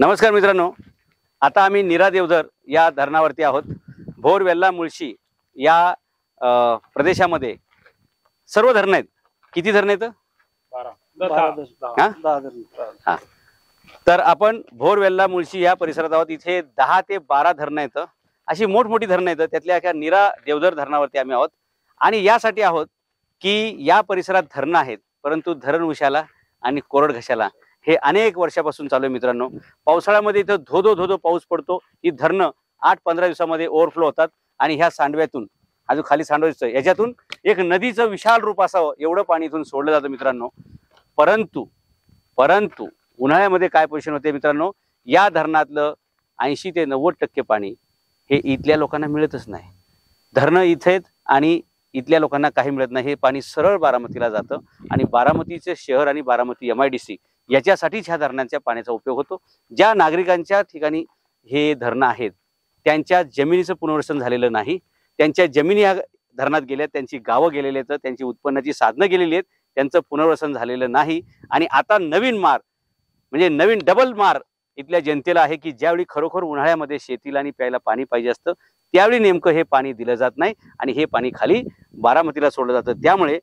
नमस्कार मित्रांनो, आता आम्ही नीरा देवधर या धरणावरती आहोत। भोर, वेल्हा, मुळशी या प्रदेशामध्ये सर्व धरण आहेत। किती धरण आहेत? 10 तर आपण भोर, वेल्हा, मुळशी या परिसरात आहोत। इथे 10 ते 12 धरण आहेत। अशी मोठमोठी धरण आहेत। त्यातल्या एका नीरा देवधर धरणावरती आम्ही आहोत आणि यासाठी आहोत की या परिसरात धरण आहेत, परंतु धरण उशाला आणि कोरड घशाला हे अनेक वर्षापासून चालू आहे। मित्रांनो, पावसाळ्यामध्ये इथं धो धो पाऊस पडतो। ही धरणं 8-15 दिवसामध्ये ओव्हरफ्लो होतात आणि ह्या सांडव्यातून अजून खाली सांडव दिसतोय, याच्यातून एक नदीचं विशाल रूप असावं एवढं पाणी इथून सोडलं जातं मित्रांनो। परंतु उन्हाळ्यामध्ये काय पोझिशन होते मित्रांनो, या धरणातलं 80 ते 90% पाणी हे इथल्या लोकांना मिळतच नाही। धरणं इथेच आणि इथल्या लोकांना काही मिळत नाही। हे पाणी सरळ बारामतीला जातं आणि बारामतीचे शहर आणि बारामती MIDC याच्यासाठीच ह्या धरणांच्या पाण्याचा उपयोग होतो। ज्या नागरिकांच्या ठिकाणी हे धरणं आहेत त्यांच्या जमिनीचं पुनर्वसन झालेलं नाही, त्यांच्या जमिनी या धरणात गेल्या, त्यांची गावं गेलेली आहेत, त्यांची उत्पन्नाची साधनं गेलेली आहेत, त्यांचं पुनर्वसन झालेलं नाही। आणि आता नवीन मार म्हणजे नवीन डबल मार इथल्या जनतेला आहे की ज्यावेळी खरोखर उन्हाळ्यामध्ये शेतीला आणि प्यायला पाणी पाहिजे असतं त्यावेळी नेमकं हे पाणी दिलं जात नाही आणि हे पाणी खाली बारामतीला सोडलं जातं। त्यामुळे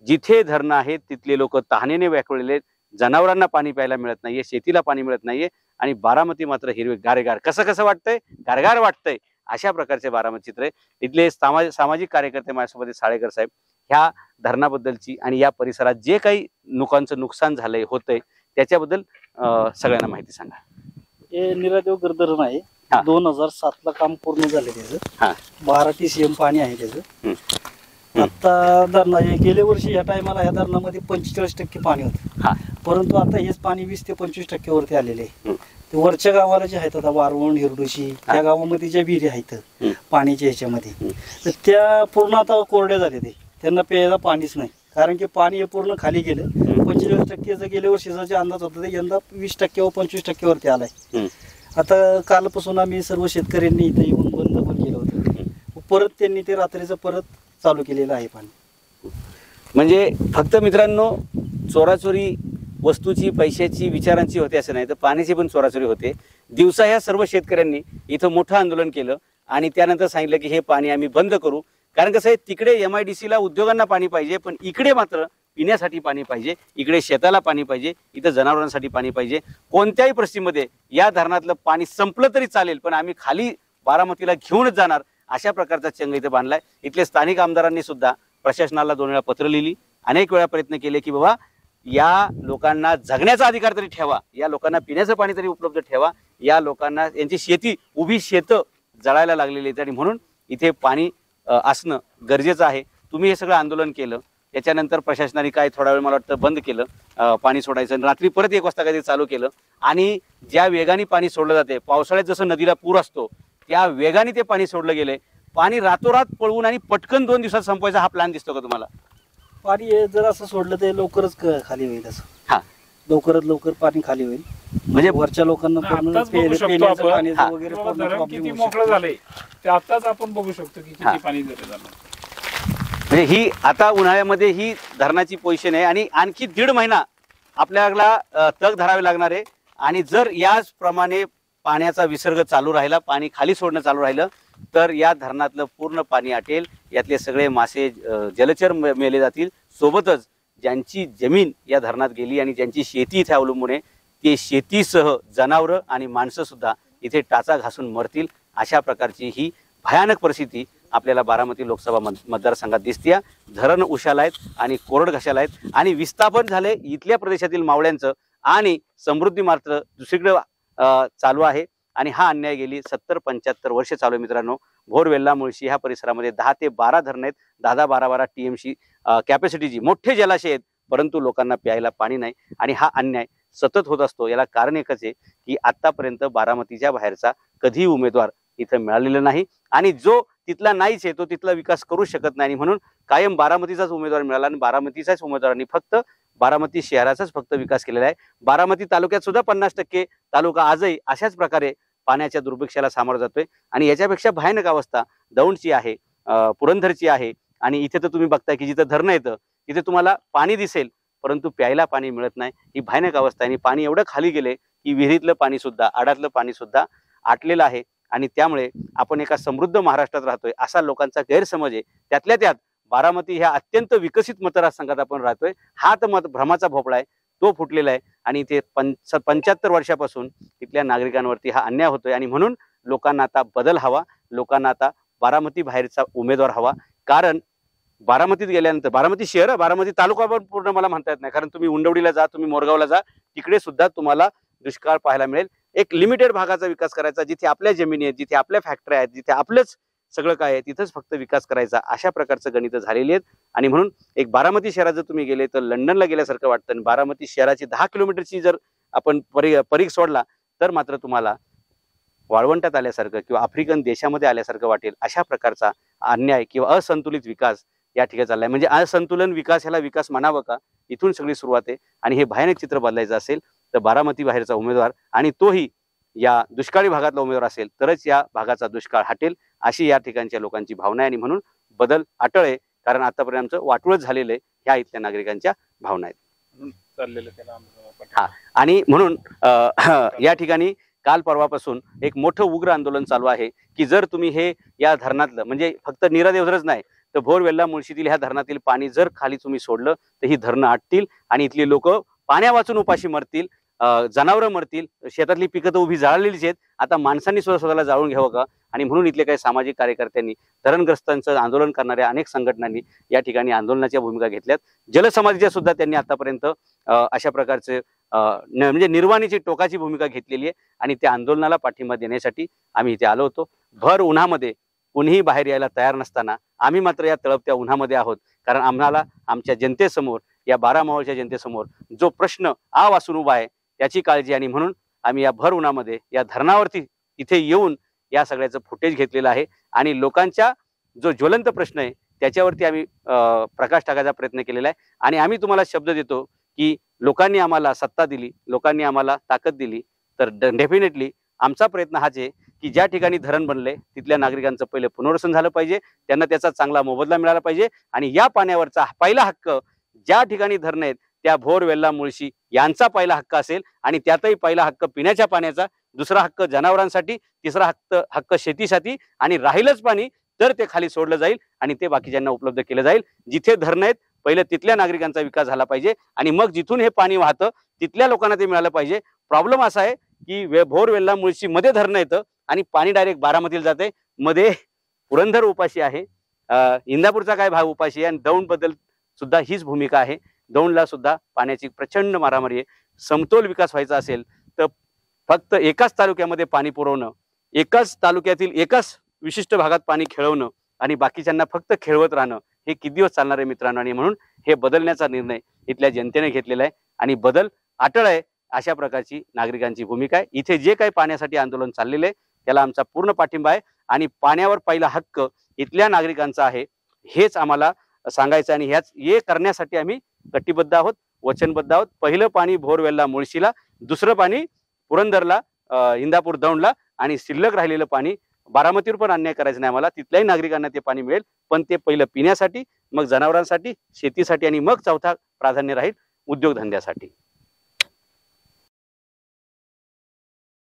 जिथे धरणं आहेत तिथले लोक तहानेने व्याकुळलेले आहेत। जनावरांना पाणी प्यायला मिळत नाहीये, शेतीला पाणी मिळत नाहीये आणि बारामती मात्र हिरवे गारेगार कसं वाटतंय, गारगार वाटतंय, अशा प्रकारचे बारामती चित्र आहे। इथले सामाजिक कार्यकर्ते माझ्यासोबत साळेकर साहेब ह्या धरणाबद्दलची आणि या परिसरात जे काही लोकांचं नुकसान झालंय होतंय त्याच्याबद्दल सगळ्यांना माहिती सांगा। हे नीरा देवधर धरण आहे। 2007 ला काम पूर्ण झाले त्याचं। 12 TCM पाणी आहे त्याचं। आता धरणाचे गेल्या वर्षी या टायमाला ह्या धरणामध्ये 45% पाणी होतं, परंतु आता हेच पाणी 20 ते 25% वरती आलेले आहे। ते वरच्या गावाला जे आहेत आता वारवण, हिरडोशी या गावामध्ये ज्या विहिरी आहेत पाण्याच्या ह्याच्यामध्ये, तर त्या पूर्ण आता कोरड्या झाल्या। ते त्यांना प्यायला पाणीच नाही, कारण की पाणी हे पूर्ण खाली गेलं। 45% गेल्या वर्षीचा जे अंदाज होता ते यंदा 20% व 25% वरती आलाय। आता कालपासून आम्ही सर्व शेतकऱ्यांनी इथे येऊन बंद पण केलं होतं, परत त्यांनी ते रात्रीचं परत चालू केलेलं आहे पाणी। म्हणजे फक्त मित्रांनो चोराचोरी वस्तूची, पैशाची, विचारांची होते असं नाही, तर पाण्याची पण चोराचोरी होते। दिवसा ह्या सर्व शेतकऱ्यांनी इथं मोठं आंदोलन केलं आणि त्यानंतर सांगितलं की हे पाणी आम्ही बंद करू, कारण कसं आहे तिकडे MIDC ला उद्योगांना पाणी पाहिजे, पण इकडे मात्र पिण्यासाठी पाणी पाहिजे, इकडे शेताला पाणी पाहिजे, इथं जनावरांसाठी पाणी पाहिजे। कोणत्याही परिस्थितीमध्ये या धरणातलं पाणी संपलं तरी चालेल, पण आम्ही खाली बारामतीला घेऊनच जाणार, अशा प्रकारचा चंग इथे बांधलाय। इथले स्थानिक आमदारांनी सुद्धा प्रशासनाला 2 वेळा पत्र लिहिली, अनेक वेळा प्रयत्न केले की बाबा या लोकांना जगण्याचा अधिकार तरी ठेवा, या लोकांना पिण्याचं पाणी तरी उपलब्ध ठेवा, या लोकांना यांची शेती, उभी शेतं जळायला लागलेली आहेत आणि म्हणून इथे पाणी असणं गरजेचं आहे। तुम्ही हे सगळं आंदोलन केलं, त्याच्यानंतर प्रशासनाने काय थोडा वेळ मला वाटतं बंद केलं पाणी सोडायचं, रात्री परत 1 वाजता काहीतरी चालू केलं आणि ज्या वेगाने पाणी सोडलं जाते, पावसाळ्यात जसं नदीला पूर असतो त्या वेगाने ते पाणी सोडलं गेले। पाणी रातोरात पळवून आणि पटकन 2 दिवसात संपवायचा हा प्लॅन दिसतो का तुम्हाला? पाणी जर असं सोडलं तर लवकरच खाली होईल, असं लवकरात लवकर पाणी खाली होईल। म्हणजे वरच्या लोकांना पिण्याचं पाणी वगैरे किती मोकळं झालंय ते आताच आपण बघू शकतो की किती पाणी झालं। म्हणजे ही आता उन्हाळ्यामध्ये ही धरणाची पोझिशन आहे आणि आणखी 1.5 महिना आपल्याला तग धरावे लागणार आहे। आणि जर याचप्रमाणे पाण्याचा विसर्ग चालू राहिला, पाणी खाली सोडणं चालू राहिलं तर या धरणातलं पूर्ण पाणी आटेल, यातले सगळे मासे, जलचर मेले जातील, सोबतच ज्यांची जमीन या धरणात गेली आणि ज्यांची शेती इथे अवलंबून आहे ते शेतीसह जनावरं आणि माणसं सुद्धा इथे टाचा घासून मरतील। अशा प्रकारची ही भयानक परिस्थिती आपल्याला बारामती लोकसभा मतदारसंघात दिसते। धरण उशाला आहेत आणि कोरड घशाला आहेत आणि विस्थापन झाले इथल्या प्रदेशातील मावळ्यांचं आणि समृद्धी मात्र दुसरीकडे चालू आहे आणि हा अन्याय गेली 70-75 वर्ष चालू आहे। मित्रांनो, भोर, वेल्हा, मुळशी ह्या परिसरामध्ये 10 ते 12 धरण आहेत, 10-12 TMC कॅपॅसिटीची मोठे जलाशय आहेत, परंतु लोकांना प्यायला पाणी नाही आणि हा अन्याय सतत होत असतो। याला कारण एकच आहे की आतापर्यंत बारामतीच्या बाहेरचा कधी उमेदवार इथं मिळालेला नाही आणि जो तिथला नाहीच आहे तो तिथला विकास करू शकत नाही, म्हणून कायम बारामतीचाच उमेदवार मिळाला आणि बारामतीच्याच उमेदवारांनी फक्त बारामती शहराचाच फक्त विकास केलेला आहे। बारामती तालुक्यात सुद्धा 50% तालुका आजही अशाच प्रकारे पाण्याच्या दुर्भिक्षाला सामोरं जातोय आणि याच्यापेक्षा भयानक अवस्था दौंडची आहे, पुरंदरची आहे आणि इथे तर तुम्ही बघताय की जिथं धरणं येतं तिथे तुम्हाला पाणी दिसेल परंतु प्यायला पाणी मिळत नाही। ही भयानक अवस्था आहे आणि पाणी एवढं खाली गेले की विहिरीतलं पाणी सुद्धा, आडातलं पाणी सुद्धा आटलेलं आहे आणि त्यामुळे आपण एका समृद्ध महाराष्ट्रात राहतोय असा लोकांचा गैरसमज आहे. त्यातल्या त्यात बारामती ह्या अत्यंत विकसित मतदारसंघात आपण राहतोय. हा तर भ्रमाचा भोपळा आहे, तो फुटलेला आहे आणि ते 75 वर्षापासून तिथल्या नागरिकांवरती हा अन्याय होतोय आणि म्हणून लोकांना आता बदल हवा. लोकांना आता बारामती बाहेरचा उमेदवार हवा. कारण बारामतीत गेल्यानंतर बारामती शहर, बारामती तालुका पण पूर्ण मला म्हणता येत नाही, कारण तुम्ही उंडवडीला जा, तुम्ही मोरगावला जा, तिकडे सुद्धा तुम्हाला दुष्काळ पाहायला मिळेल. एक लिमिटेड भागाचा विकास करायचा, जिथे आपल्या जमिनी आहेत, जिथे आपल्या फॅक्टरी आहेत, जिथे आपलंच सगळं काय आहे तिथंच फक्त विकास करायचा, अशा प्रकारचं गणित झालेली आहेत. आणि म्हणून एक बारामती शहरात जर तुम्ही गेले तर लंडनला गेल्यासारखं वाटतं आणि बारामती शहराची 10 किलोमीटरची जर आपण परीघ सोडला तर मात्र तुम्हाला वाळवंटात आल्यासारखं किंवा आफ्रिकन देशामध्ये आल्यासारखं वाटेल. अशा प्रकारचा अन्याय किंवा असंतुलित विकास या ठिकाणी चाललाय. म्हणजे असंतुलन विकास, ह्याला विकास म्हणावं का? इथून सगळी सुरुवात आहे. आणि हे भयानक चित्र बदलायचं असेल तर बारामती बाहेरचा उमेदवार आणि तोही या दुष्काळी भागातला उमेदवार असेल तरच या भागाचा दुष्काळ हटेल, अशी या ठिकाणच्या लोकांची भावना आहे. आणि म्हणून बदल अटळ आहे, कारण आतापर्यंत वाटोळच झालेलं आहे, ह्या इथल्या नागरिकांच्या भावना आहेत. हा, आणि म्हणून या ठिकाणी काल परवापासून एक मोठं उग्र आंदोलन चालू आहे की जर तुम्ही हे या धरणातलं, म्हणजे फक्त नीरा देवधरच नाही तर भोर, वेल्हा, मुळशीतील ह्या धरणातील पाणी जर खाली तुम्ही सोडलं तर ही धरणं आटतील आणि इथली लोक पाण्या वाचून उपाशी मरतील, जनावरं मरतील, शेतातली पिकं तर उभी जाळलेलीच आहेत. आता माणसांनी सुद्धा स्वतःला जाळून घ्यावं का? आणि म्हणून इथले काही सामाजिक कार्यकर्त्यांनी, धरणग्रस्तांचं आंदोलन करणाऱ्या अनेक संघटनांनी या ठिकाणी आंदोलनाच्या भूमिका घेतल्यात. जलसमाधीच्या सुद्धा त्यांनी आतापर्यंत अशा प्रकारचे म्हणजे निर्वाणीची टोकाची भूमिका घेतलेली आहे आणि त्या आंदोलनाला पाठिंबा देण्यासाठी आम्ही इथे आलो होतो. भर उन्हामध्ये कोणीही बाहेर यायला तयार नसताना आम्ही मात्र या तळपत्या उन्हामध्ये आहोत, कारण आम्हाला आमच्या जनतेसमोर, या 12 मावळच्या जनतेसमोर जो प्रश्न आ वासून उभा आहे त्याची काळजी, आणि म्हणून आम्ही या भर उन्हामध्ये या धरणावरती इथे येऊन या सगळ्याचं फुटेज घेतलेलं आहे आणि लोकांच्या जो ज्वलंत प्रश्न आहे त्याच्यावरती आम्ही प्रकाश टाकायचा प्रयत्न केलेला आहे. आणि आम्ही तुम्हाला शब्द देतो की लोकांनी आम्हाला सत्ता दिली, लोकांनी आम्हाला ताकद दिली, तर डेफिनेटली आमचा प्रयत्न हाच आहे की ज्या ठिकाणी धरण बनले तिथल्या नागरिकांचं पहिले पुनर्वसन झालं पाहिजे, त्यांना त्याचा चांगला मोबदला मिळाला पाहिजे आणि या पाण्यावरचा पहिला हक्क ज्या ठिकाणी धरण आहेत त्या भोर, वेल्हा, मुळशी यांचा पहिला हक्क असेल आणि त्यातही पहिला हक्क पिण्याच्या पाण्याचा, दुसरा हक्क जनावरांसाठी, तिसरा हक्क शेतीसाठी आणि राहिलंच पाणी तर ते खाली सोडलं जाईल आणि ते बाकीच्यांना उपलब्ध केलं जाईल. जिथे धरण आहेत पहिले तिथल्या नागरिकांचा विकास झाला पाहिजे आणि मग जिथून हे पाणी वाहतं तिथल्या लोकांना ते मिळालं पाहिजे. प्रॉब्लेम असा आहे की भोर, वेल्हा, मुळशी मध्ये धरण येतं आणि पाणी डायरेक्ट बारामतीला जाते. मध्ये पुरंदर उपाशी आहे, इंदापूरचा काय भाग उपाशी आहे आणि दौंड बद्दल सुद्धा हीच भूमिका आहे. दौंडला सुद्धा पाण्याची प्रचंड मारामारी आहे. समतोल विकास व्हायचा असेल तर फक्त एकाच तालुक्यामध्ये पाणी पुरवणं, एकाच तालुक्यातील एकाच विशिष्ट भागात पाणी खेळवणं आणि बाकीच्यांना फक्त खेळवत राहणं हे किती दिवस चालणार आहे मित्रांनो. आणि म्हणून हे बदलण्याचा निर्णय इथल्या जनतेने घेतलेला आहे आणि बदल अटळ आहे अशा प्रकारची नागरिकांची भूमिका आहे. इथे जे काही पाण्यासाठी आंदोलन चाललेलं आहे त्याला आमचा पूर्ण पाठिंबा आहे आणि पाण्यावर पहिला हक्क इथल्या नागरिकांचा आहे हेच आम्हाला सांगायचं आणि हे करण्यासाठी आम्ही कटिबद्ध आहोत, वचनबद्ध आहोत. पहिलं पाणी भोर, वेल्हा, मुळशीला, दुसरं पाणी पुरंदरला, इंदापूर, दौंडला आणि शिल्लक राहिलेलं पाणी बारामतीवर पण अन्याय करायचं नाही आम्हाला. तिथल्याही नागरिकांना ते पाणी मिळेल, पण ते पहिलं पिण्यासाठी, मग जनावरांसाठी, शेतीसाठी आणि मग चौथा प्राधान्य राहील उद्योगधंद्यासाठी.